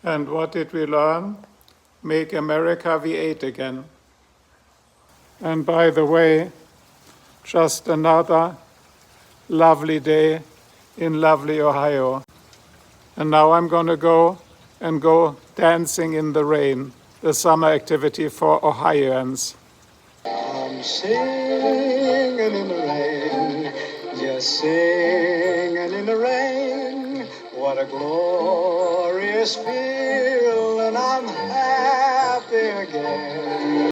And what did we learn? Make America V8 again. And by the way, just another lovely day in lovely Ohio. And now I'm going to go dancing in the rain, the summer activity for Ohioans. I'm singing in the rain, just singing in the rain. What a glorious feeling, I'm happy again.